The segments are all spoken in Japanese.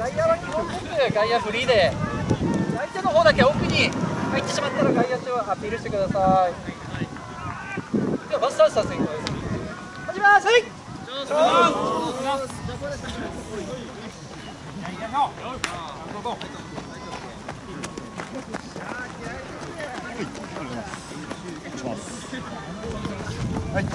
外野は基本僕外野フリーで、相手の方だけ奥に入ってしまったら外野手はアピールしてください。ではマスターさん、始めます。はい。はい。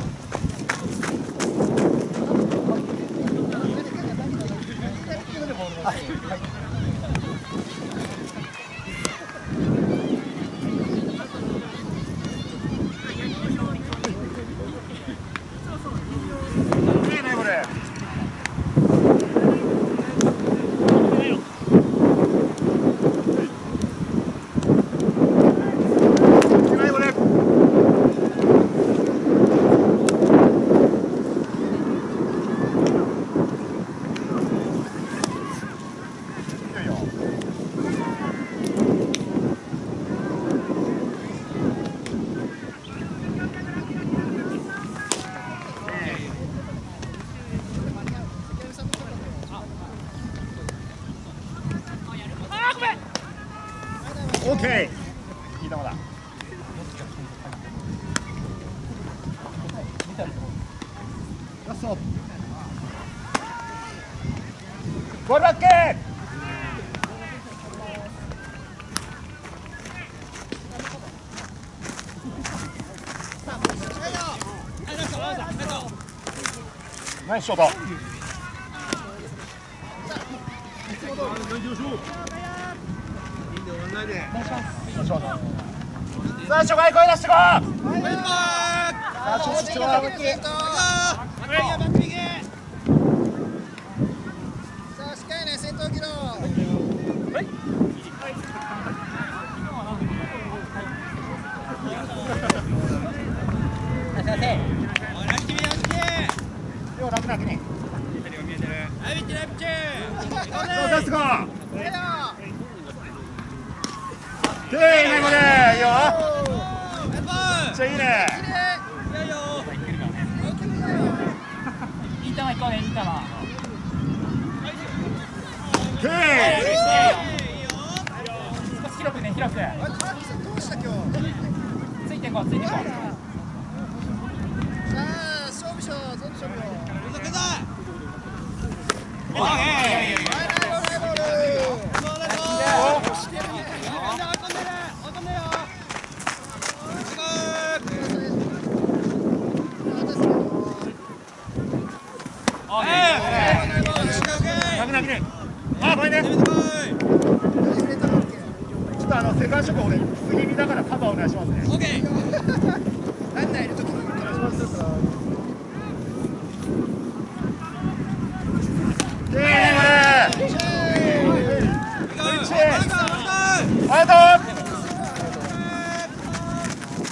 オーケー。いい球だ。ラスト。ボールバック。ナイスショート。さあ初回声出してこう。さあ調子はさあしっかりね先頭切ろう。はい。楽なくね。はい、ピッチライピッチ。そうですか。いいねこれ。いいよ。めっちゃいいね。いい球行こうね、いい球。オッケー。少し広くね、広く。どうした今日。ついていこう、ついていこう。さあ勝負しよう、ゾンビ勝負よ。オッケー。あ、ごめんね。ちょっとセカンドショット俺杉見だからカバーお願いしますね。オッケー。ランナーいるときにお願いします。ありがと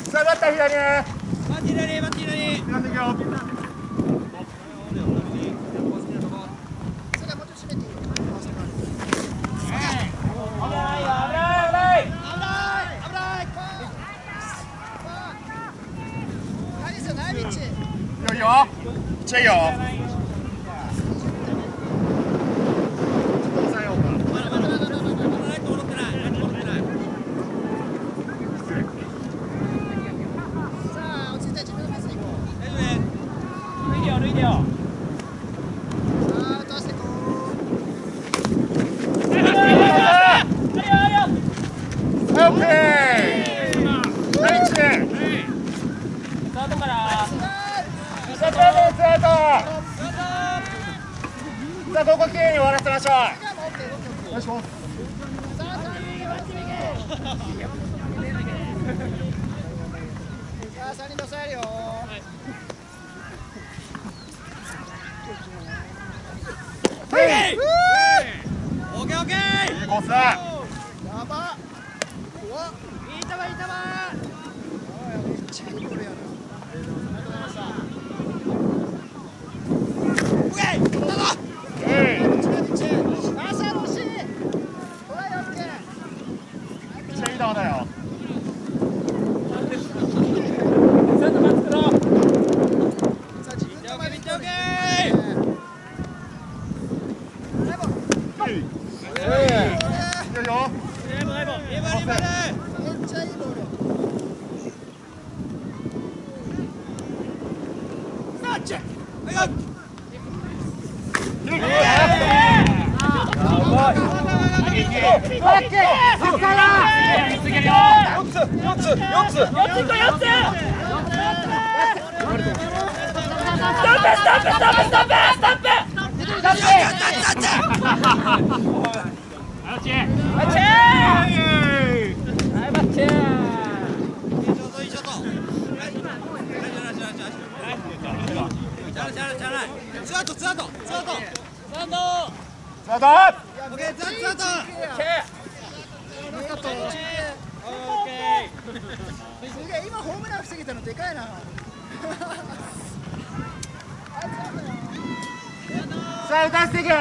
う。さあバッター左ね。バッティ左、バッティ左。左行くよ。いいよ。めっちゃいいよ。さあここきれいに終わらせましょう。お願いします。さあ3人抑えるよ。はい。オッケーオッケー。いいコースだ。やば。怖っ。いい球いい球。めっちゃいいボールやな。ありがとうございました。オッケー。どうぞ。いい球だよ。今ホームラン防げたのでかいな。さあ打たせていくよ。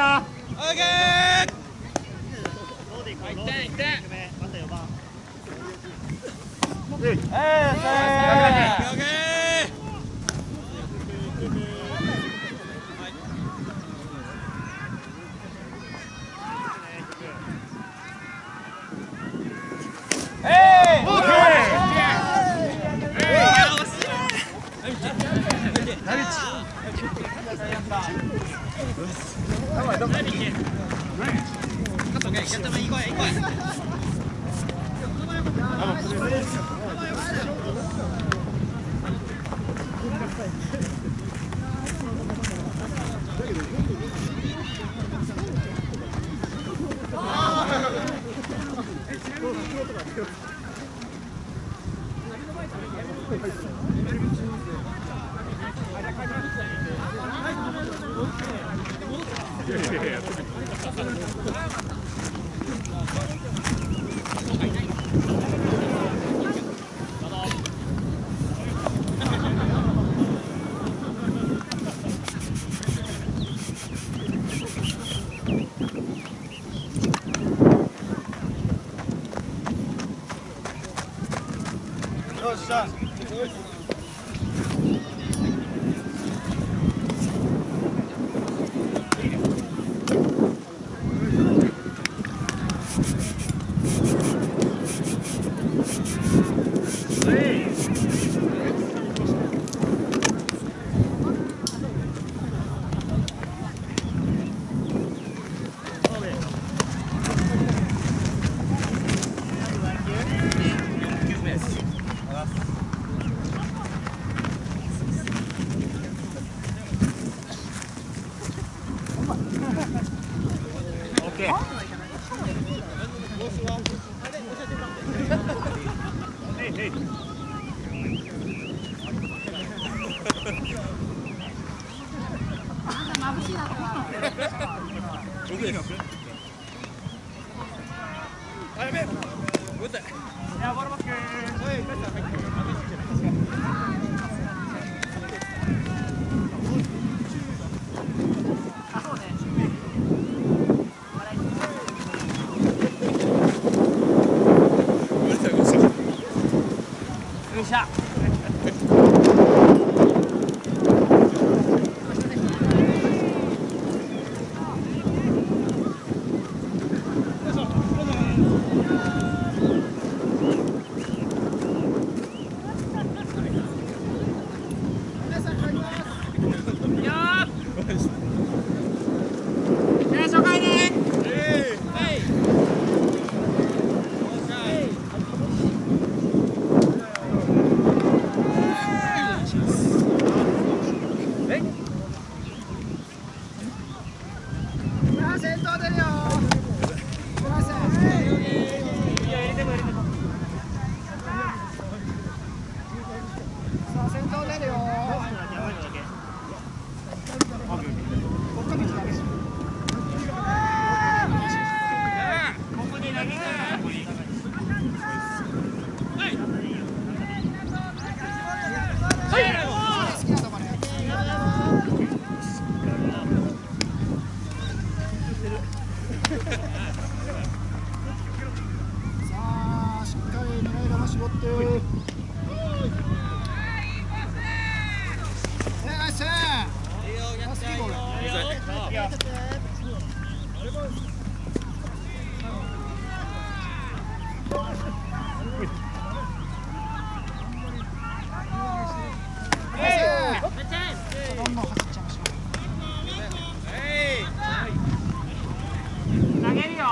投げるよ。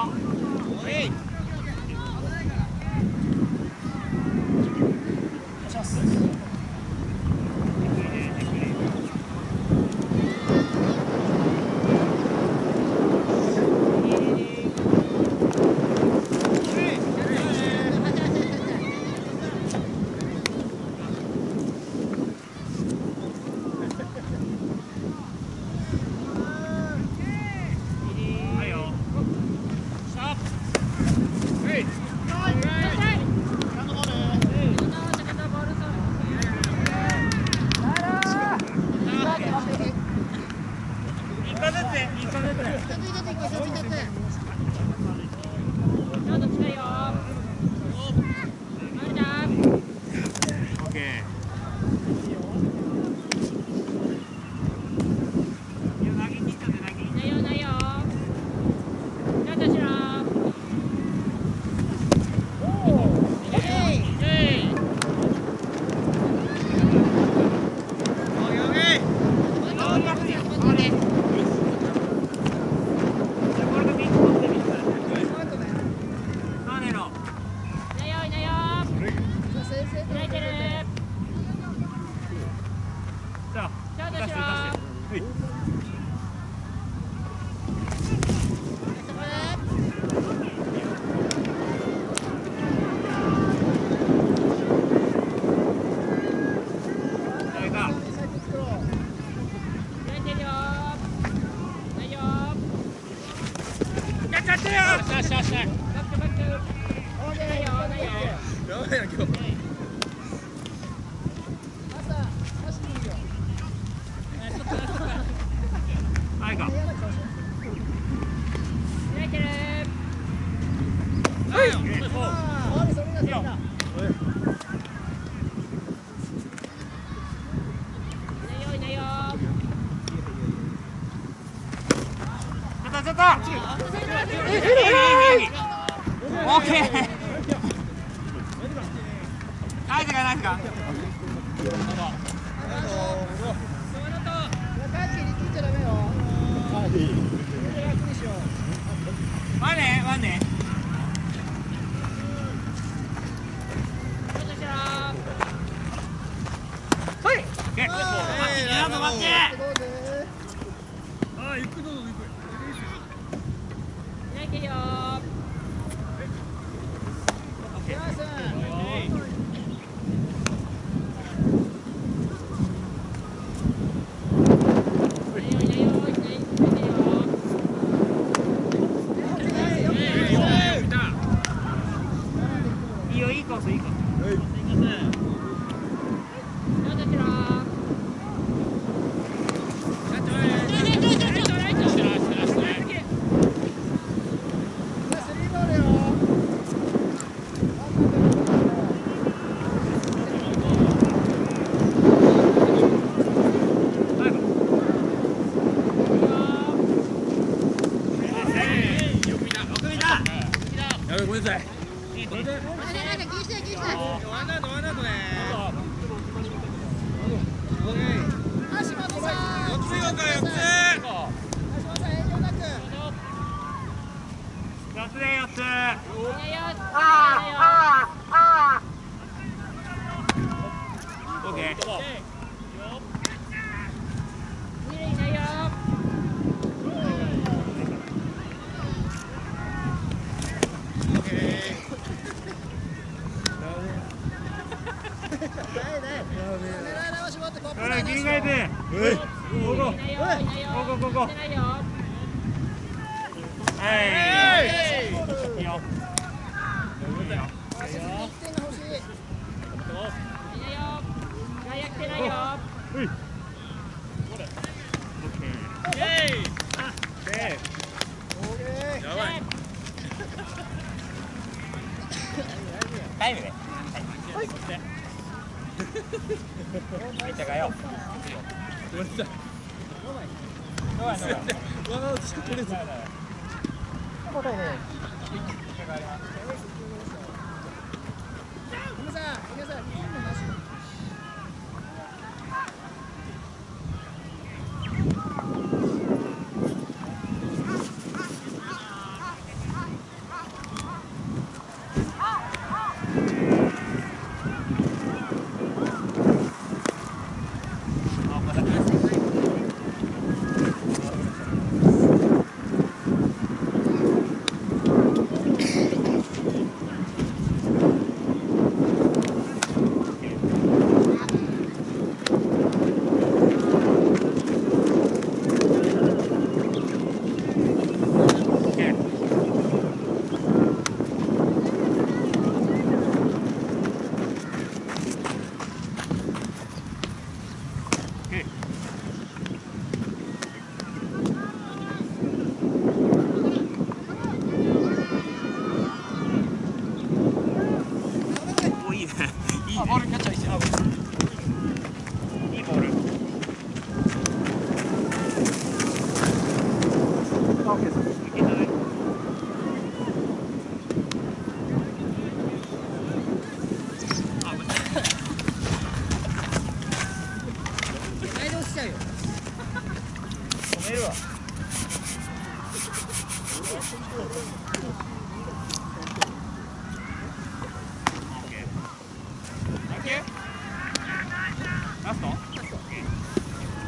ラスト頑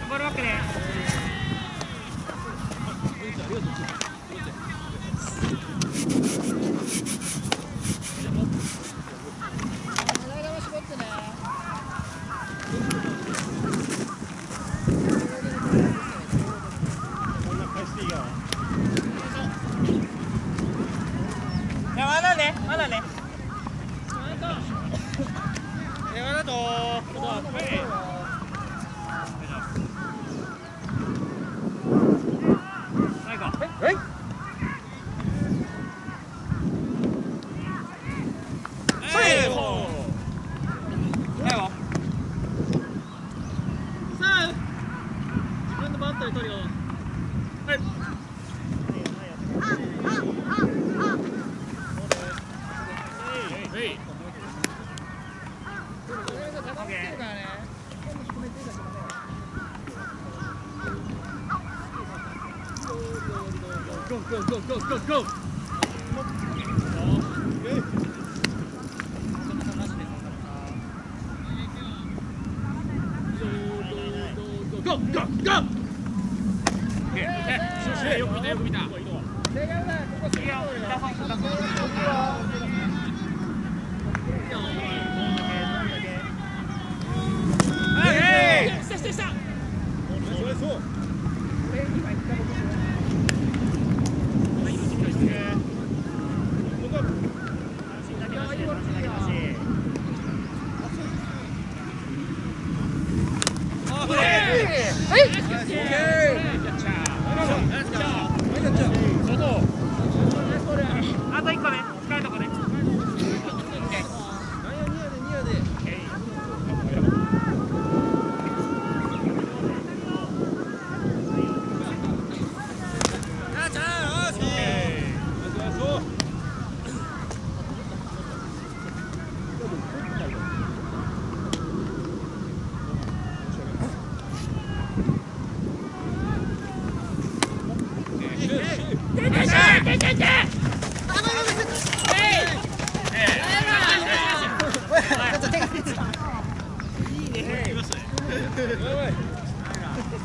張るわけね。まだね。あと1個ね、近いとこね。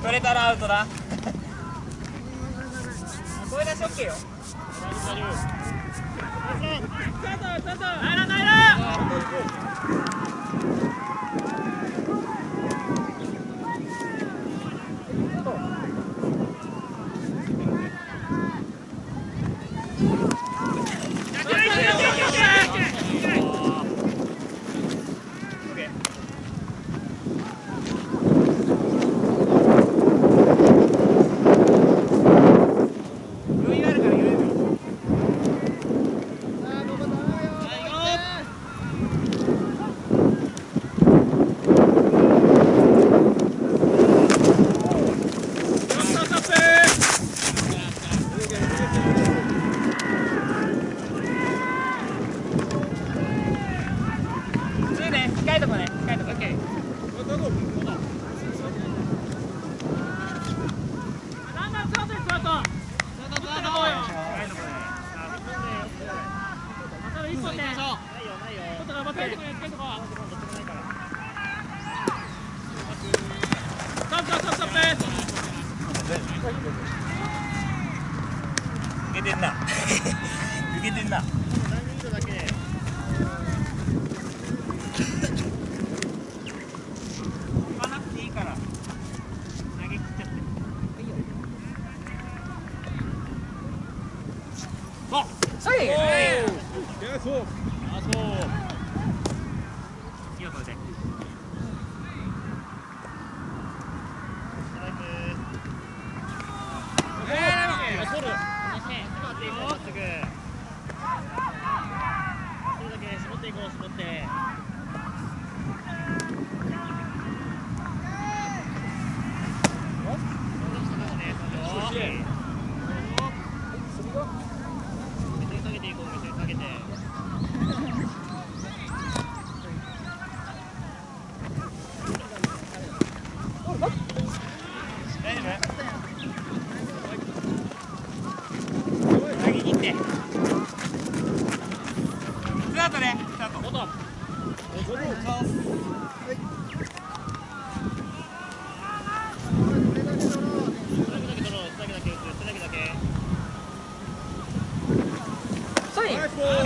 取れたらアウトだ。声出し OK よ。抜けてんな。抜けてんな。行かなくていいから投げ切っちゃって。そう。いいよこれで。てスタートねスタートサイン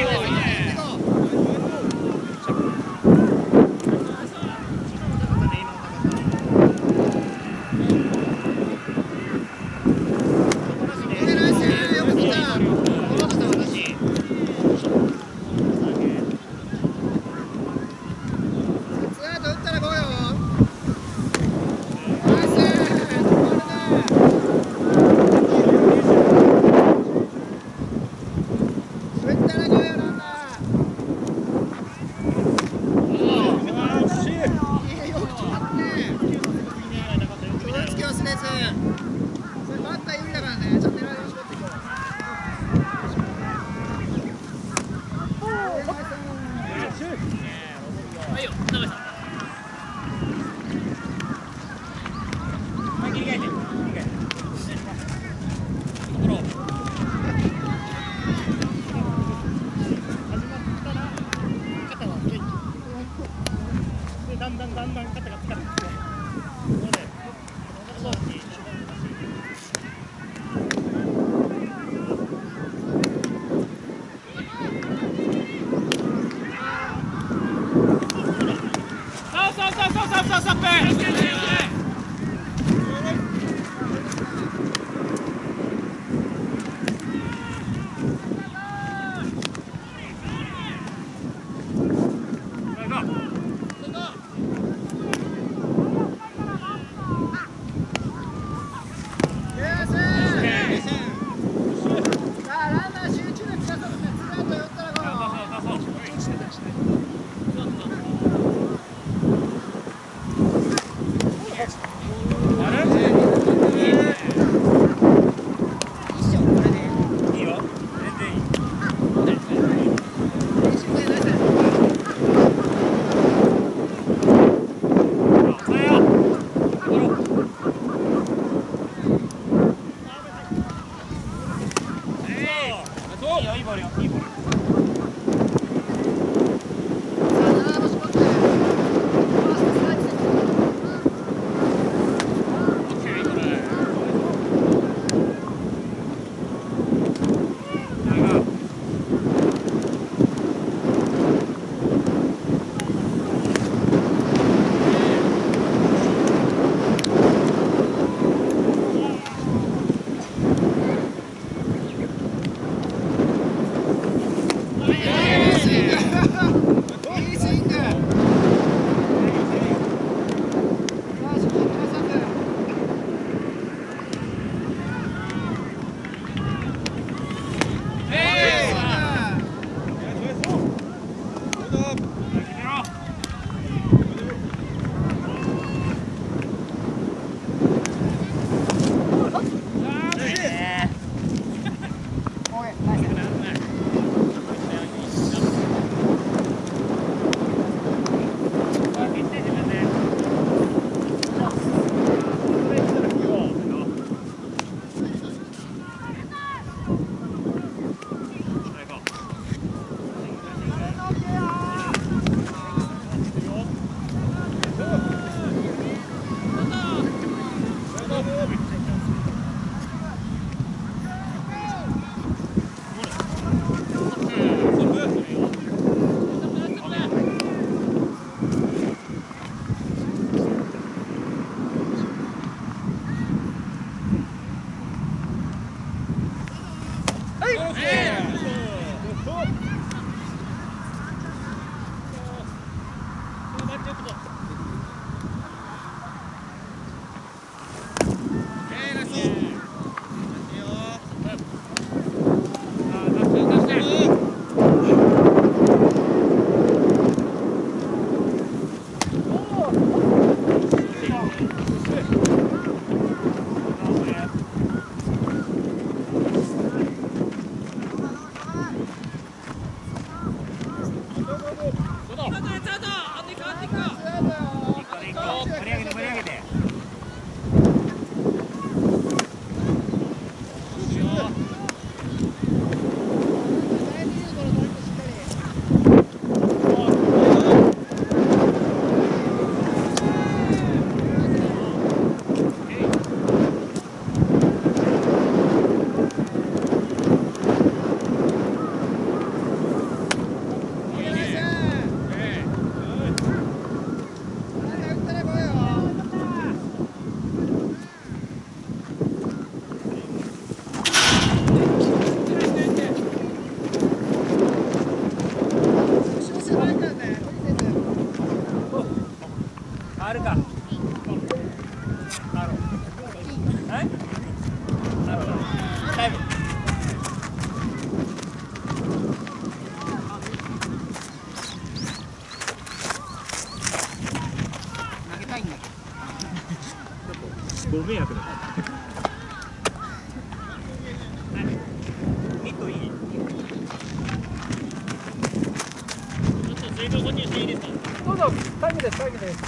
水分補給していいですか。どうぞ、タイムです、タイムです。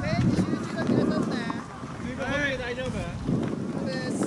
全員に集中が切れたんね。水分補給大丈夫。そうです。ス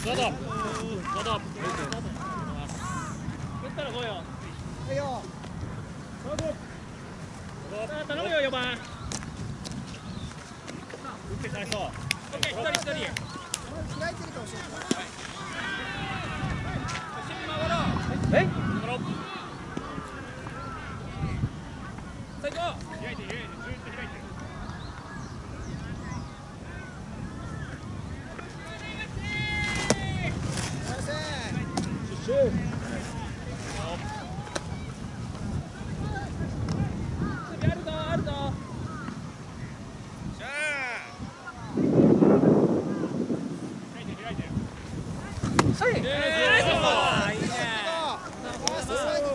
タート。打ったら来いよ。はいよ。頼むよ4番。打って返そう。オッケー、一人。開いてるかもしれない。えい。最高。開いて、ずっと開いて。あるぞ。はい。いいね。ファーストストライク。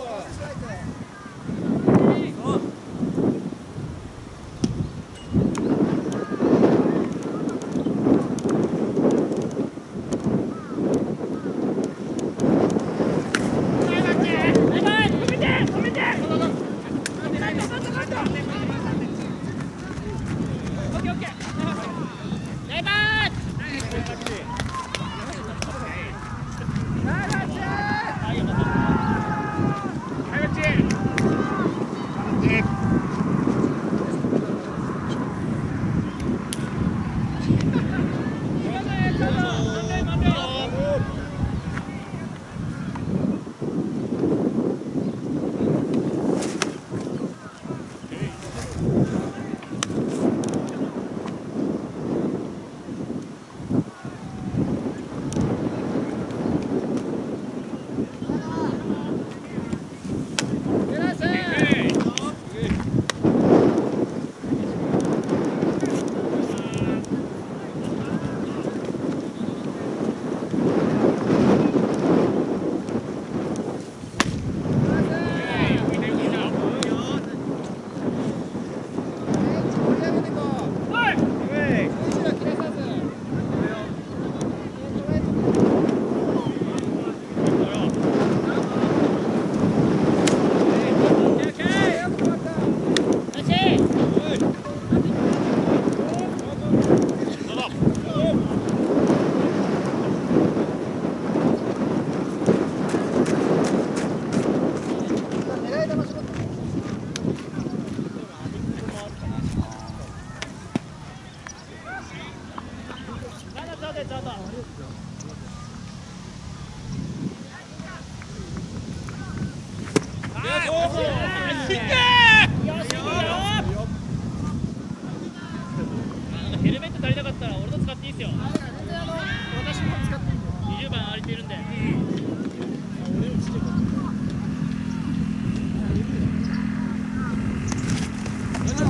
ラ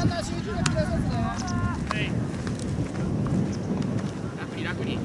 ンナー集中力切れそうですね。楽に。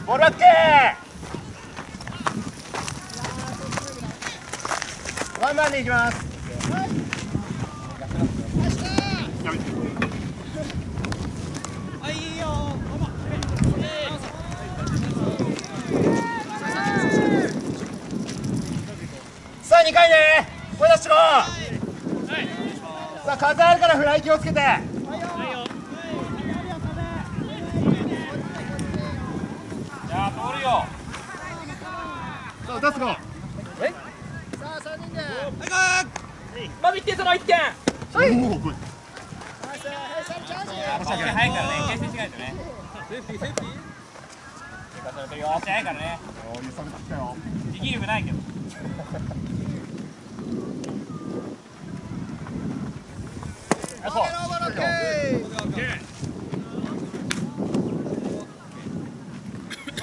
ボールバックワンバンでいきます。さあ2回ね声出しろ。さあ風あるからフライ気をつけて。出すか。さあ3人で。まず1点その1点。おお、これ。ナイス。早いからね、形成しないとね。セーフティー、セーフティー。されてるよ。早いからね。揺さぶってきたよ。持久力ないけど。オッケー。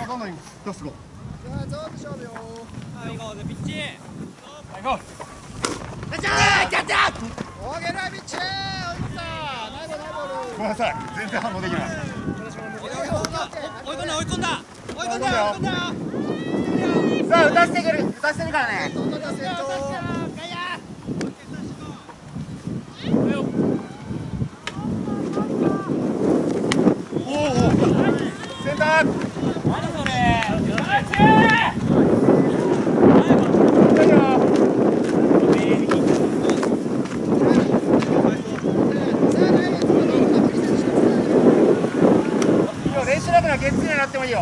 あ、どんどん出すご。さあ、ゾーン勝負よ。はい、行こうぜ、ピッチ。はい、行こう。キャッチャー。オーゲラビッチ。追い込んだ。ナイボール。ごめんなさい、全然反応できない。追い込んだ、追い込んだ。追い込んだ、追い込んだ。さあ、打たせてくる、打たせてるからね。おお、センター。何それ。練習だからゲッツーになってもいいよ。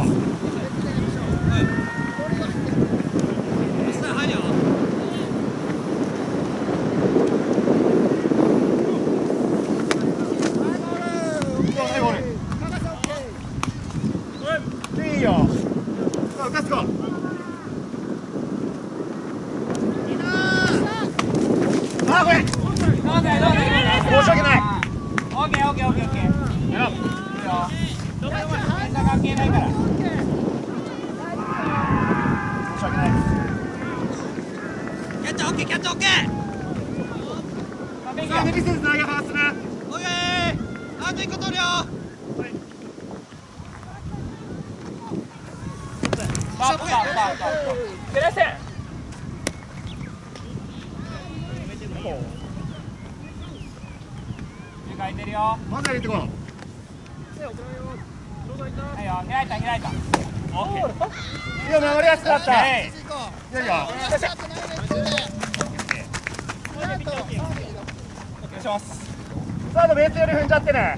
いいよ。さあ、打たすか。あ、これ。申し訳ない。オッケー、オッケー、オッケー、オッケー。やろう。関係ないから。申し訳ないです。キャッチャー、オッケー、キャッチャー、オッケー。さあ、無理せず投げ回すな。オッケー。あと1個取るよ。ストップ、ストップ、ストップ。テレセン。空いてるよ。まず入れてこう。はいよ、開いた、開いた。オッケー。いや、守りやすかった。いやいや。お願いします。サードベースより踏んじゃってね。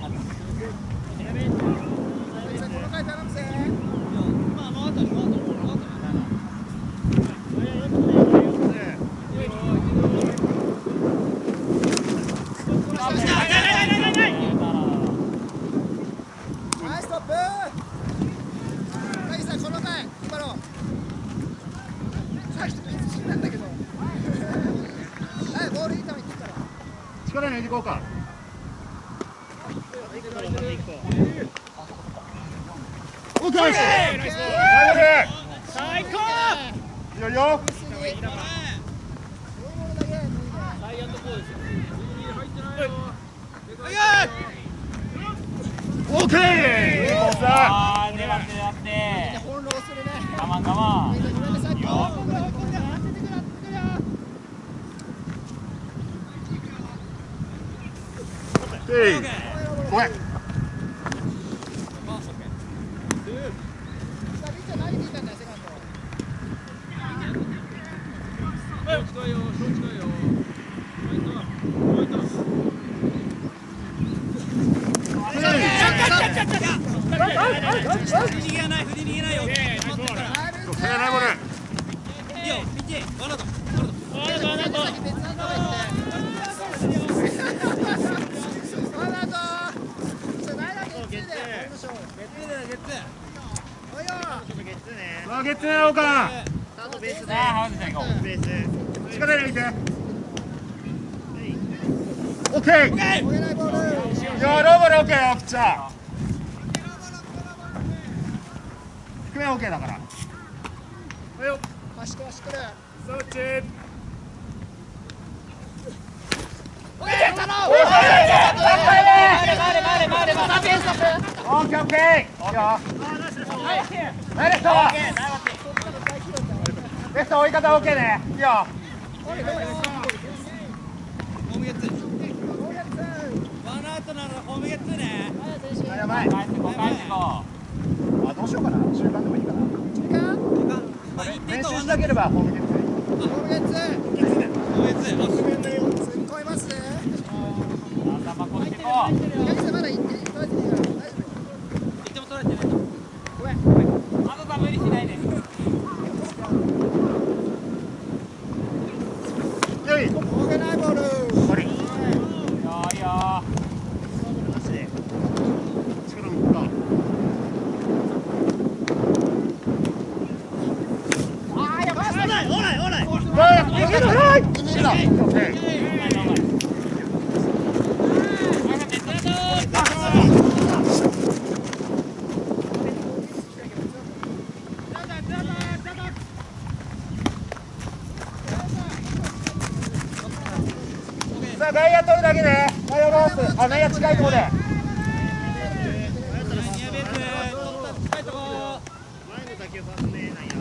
力抜いていこうか。オッケー。最高。いいよいいよ。オッケー。いいコースだ。あー、粘って粘って。我慢我慢。いいよ。ごめん。振り逃げない、振り逃げないよ。それないボール。いいよ、ピッチ。ワンアウト。さあ、ゲッツーやろうか。さあ、ハウスじゃん、行こう。力抜いて。オッケー。いや、ローボールオッケーよ、ピッチャー。低めオッケーだから。走って走ってる。そっち。オッケー。オッケーオッケー。いいよ。ナイスレフト。レフト追い方オッケーね。いいよ。ホームゲッツー。ワンアウトならホームゲッツーね。やばい。返してこう、返してこう。あ、どうしようかな。中間でもいいかな。練習したければホームゲッツー。頭こってこう。あとさ無理しないで。よい。オーゲナイボール。終わり。いいよいいよ。さあ外野取るだけで、内野ロース、内野近いところで。前の打球バスねなんや。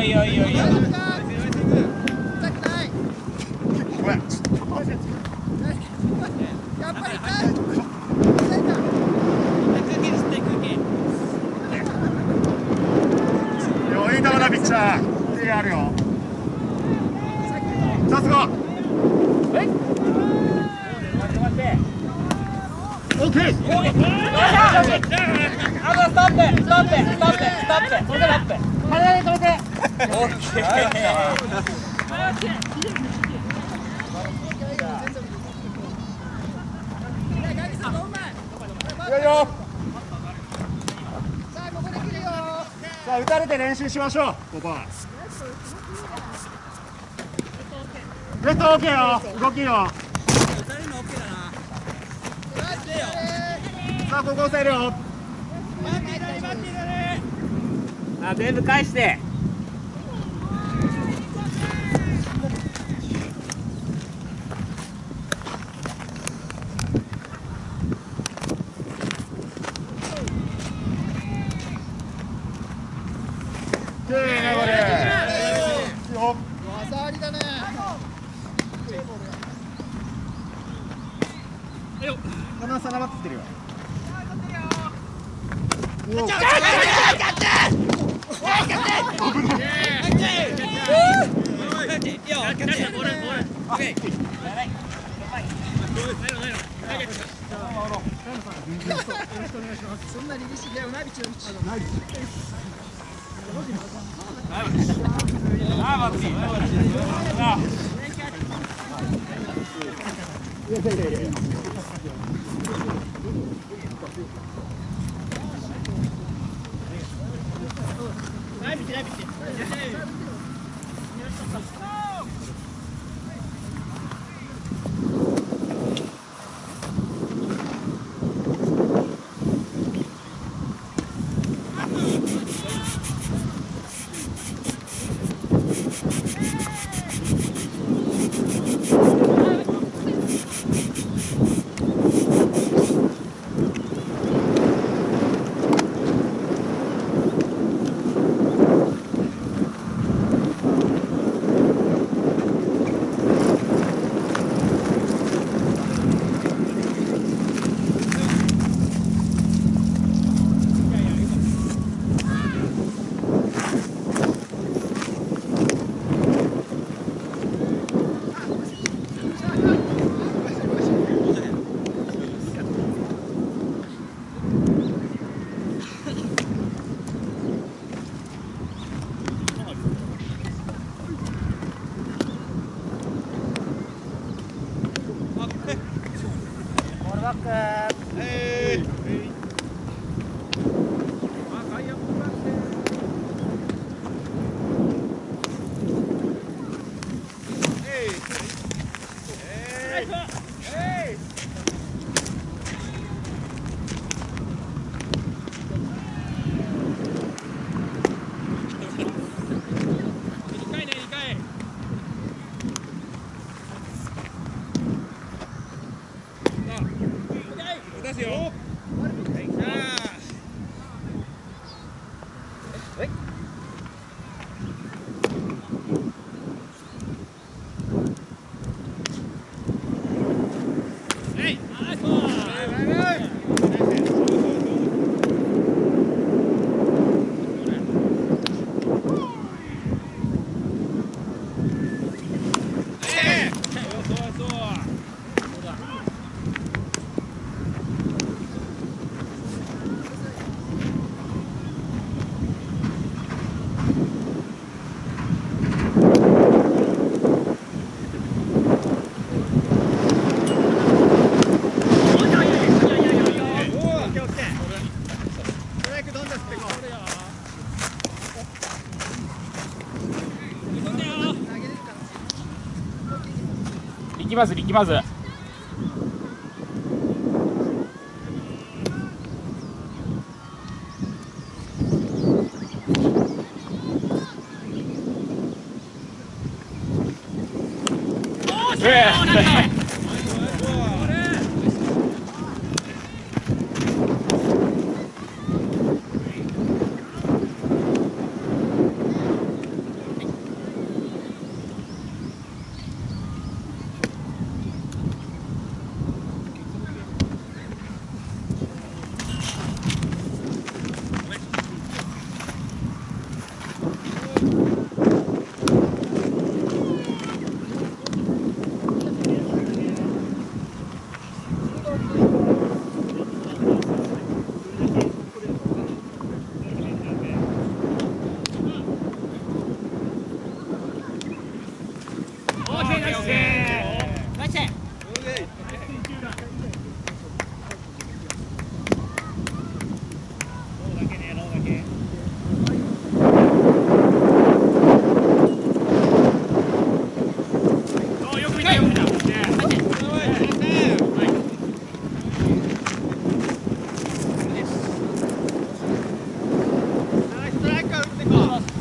いいよいいよいいよ。いい球だピッチャー。手があるよ。さすが。オッケー。あとストップストップストップストップそれでラップ体で止めてオッケーいいよ。さあ打たれて練習しましょう。ここはレフト OK よ。動きよ。さあここ押さえるよ。あ、全部返して。技ありだね。花定まってきてるよ。そんなに嬉しいよな、ビチのビチ。力まず力まず。ストライク打ってこう。